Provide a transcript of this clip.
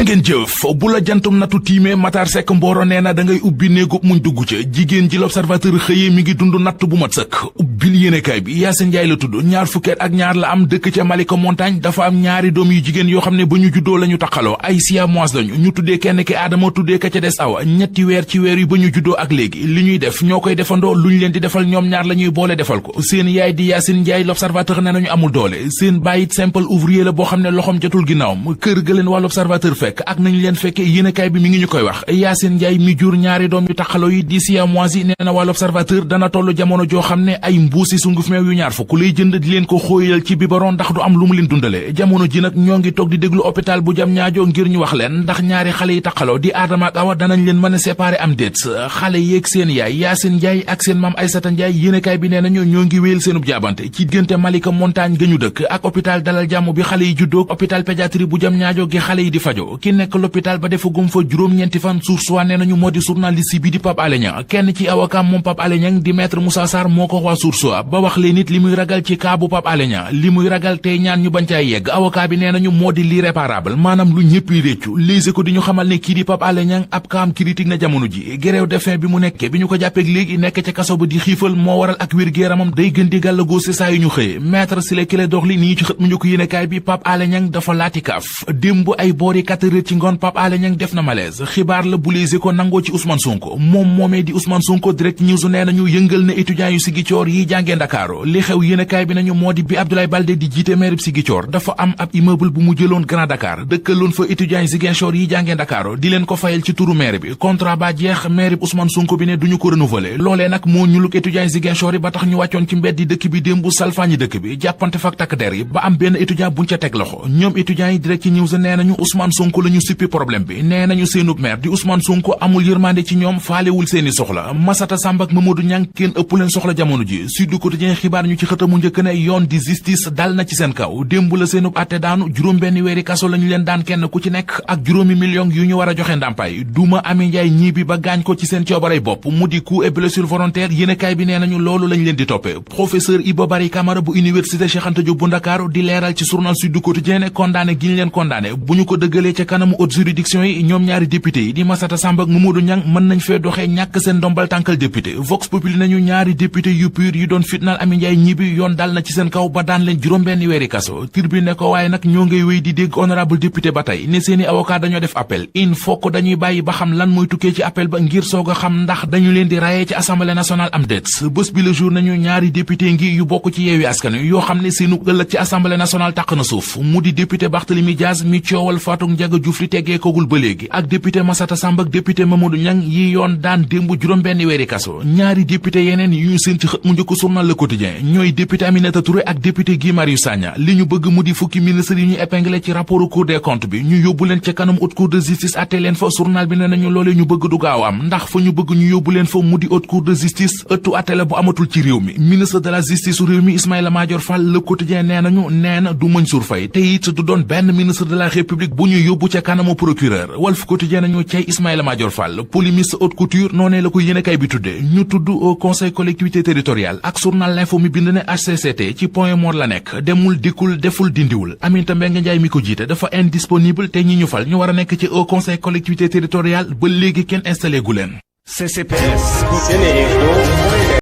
jàngeen jëf bu la jantum natu tiimee Matar Seck Mboro nee na da ngay ubbi néegub muñ dugg ca jigéen ji l'Observateur xëyee mi ngi dund natt bu mat sëkk ubbil yéenekaay bi Yacine Ndiaye la tudd ñaar fukkeet ak ñaar la am dëkk ca Malika Montagne dafa am ñaari doom yu jigéen yoo xam ne ba ñu juddoo la ñu taqaloo ay siamois lañu ñu tuddee kenn ki Adama tuddee ka ca des Awa ñetti weer ci weer yu ba ñu juddoo ak léegi li ñuy def ñoo koy defandoo lu ñu leen di defal ñoom ñaar la ñuy boole defal ko seen yaay di Yacine Ndiaye l'Observateur nee nañu amul doole seen bàyyit simple ouvrier la boo xam ne loxom jotul ginnaawam kër ga leen waa l'Observateur fekk ak nañu leen fekke yéenekaay bi mi ngi ñu koy wax Yacine Ndiaye mi jur ñaari doom yu taxaloo yi di siamois yi nee na waa l'Observateur dana tollu jamono joo xam ne ay mbuusi sunguf meew yu ñaar fukk lay jënd di leen ko xóoyal ci biberon ndax du am lu mu leen dundale jamono ji nag ñoo ngi toog di déglu hôpital bu jam ñaajo ngir ñu wax leen ndax ñaari xale yi taxaloo di Adama ak Awa danañ leen mën a séparer am déet xale yeeg seen yaay Yacine Ndiaye ak seen maam Aïssata Ndiaye yéenekaay bi nee nañu ñoo ngi wéyal seenub jaabante ci diggante Malika Montagne ga ñu dëkk ak hôpital Dalal Jàmm bi xale yi juddoo hôpital pédiatrie bu jam ñaajo gi xale yi di fajo ki nekk l'hôpital ba defagum fa juróom-ñeenti fan Source A nee nañu moo di journaliste bi di Pape Alé Niang kenn ci avocat moom Pape Alé Niang di maître Moussa Sarr moo ko wax Source A ba wax leen nit li muy ragal ci cas bu Pape Alé Niang li muy ragal tey ñaan ñu bañ caa yegg avocat bi nee nañu moo di l'irréparable maanaam lu ñëpp yi réccu Les Échos di ñu xamal ne kii di Pape Alé Niang ab kaam critique na jamono ji grève de faim bi mu nekke bi ñu ko jàppeeg léegi nekk ca kaso ba di xiifal moo waral ak wér-gu-yaramam day gën di gàllagoo si saa yu ñu xëye maître Ciré Clédor Ly nii ci xët mu njëkk yéenekaay bi Pape Alé Niang dafa laati kaaf démb ay boori 4 heures ci ngoon Pape Alé Niang def na malaise xibaar la bu Les Échos nangoo ci Ousmane Sonko moom moomee di Ousmane Sonko Direct News nee nañu yëngal na étudiants yu Ziguinchor yi jàngee Ndakaaru li xew yéenekaay bi nañu moo di bi Abdoulaye Baldé di jiite maire bi Ziguinchor dafa am ab immeuble bu mu jëloon Grand Dakar dëkkaloon fa étudiants yi Ziguinchor yi jàngee Ndakaaru di leen ko fayal ci turu maire bi contrat ba jeex maire bi Ousmane Sonko bi ne duñu ko renouveler loolee nag moo ñuluk étudiants yi Ziguinchor yi ba tax ñu wàccoon ci mbeddi dëkk bi démb salfaañi dëkk bi jàppante fak takk der yi ba am benn étudiant buñ ca teg loxo ñoom étudiants yi Direct News nee nañu Ousmane Sonko la ñu sippi problème bi nee nañu seenub maire di Ousmane Sonko amul yërmande ci ñoom faalewul seeni soxla Massata Samb ak Mamadou Niang kenn ëpp leen soxla jamono ji Sud Quotidien xibaar ñu ci xëtamu njëkk ne yoon di justice dal na ci seen kaw démb la seenub atte daanu juróom benn weeri kaso lañu leen daan kenn ku ci nekk ak juróomi millions yu ñu war a joxe ndàmpaay duma Ami Njaay ñiibi ba gaañ ko ci seen coobarey bopp mu di coup et blessure volontaire yéenekaay bi nee nañu loolu lañ leen di toppe professeur Iba Barry Camara bu université Cheikh Anta Diop bu Ndakaaru di leeral ci journal Sud Quotidien ne condamné gi ñu leen condamné bu ñu ko dëggalee ca kanamu haute juridiction yi ñoom ñaari député yi di Massata Samb ak Mamadou Niang mën nañ fee doxee ñàkk seen ndombal tànkal député Vox Populi nañu ñaari député yu pur yi doon fitnaal Ami Njaay ñibi yoon dal na ci seen kaw ba daan leen juróom benn weeri kaso Tribune ne ko waaye nag ñoo ngay wéy di dégg honorable député ba tey ne seeni avocat dañoo def appel il faut que dañuy bàyyi ba xam lan mooy tukkee ci appel ba ngir soog a xam ndax dañu leen di rayee ci assemblée nationale am déet bés bi le jour nañu ñaari député ngi yu bokk ci Yewwi Askan Wi yoo xam ne seenu ëllëg ci assemblée nationale taq na suuf mu di député Barthélémy Dias mi coowal Fatou Ndiaga Diouf li teggee kogul ba léegi ak député Massata Samb ak député Mamadou Niang yi yoon daan démb juróom benn weeri kaso ñaari député yeneen yu ñu seen ci xët mu njëkk journal Le Quotidien ñooy député Aminata Touré ak député Guy Marius Sagna li ñu bëgg mu di fukki ministre yi ñu épinglé ci rapport Cour des comptes bi ñu yóbbu leen ca kanam haute cour de justice atte leen fa journal bi ne nañu loolee ñu bëgg du gaaw am ndax fa ñu bëgg ñu yóbbu leen fa mu di haute cour de justice ëttu atte la bu amatul ci réew mi ministre de la justice réew mi Ismaïla Madior Fall Le Quotidien nee nañu nee na du Mansour Faye te it du doon benn ministre de la république bu ñu yóbbu ca kanamu procureur Walf Quotidien nañu cay Ismaïla Madior Fall polémiste haute couture noonee la ko yéenekaay bi tudde ñu tudd au conseil collectivité territoriale ak journal L'Info mi bind ne HCCT ci point mort la nekk demul dikkul deful dindiwul Aminata Mbengue Ndiaye mi ko jiite dafa indisponible te ñi ñu fal ñu war a nekk ci au conseil collectivité territoriale ba léegi kenn installé gu leen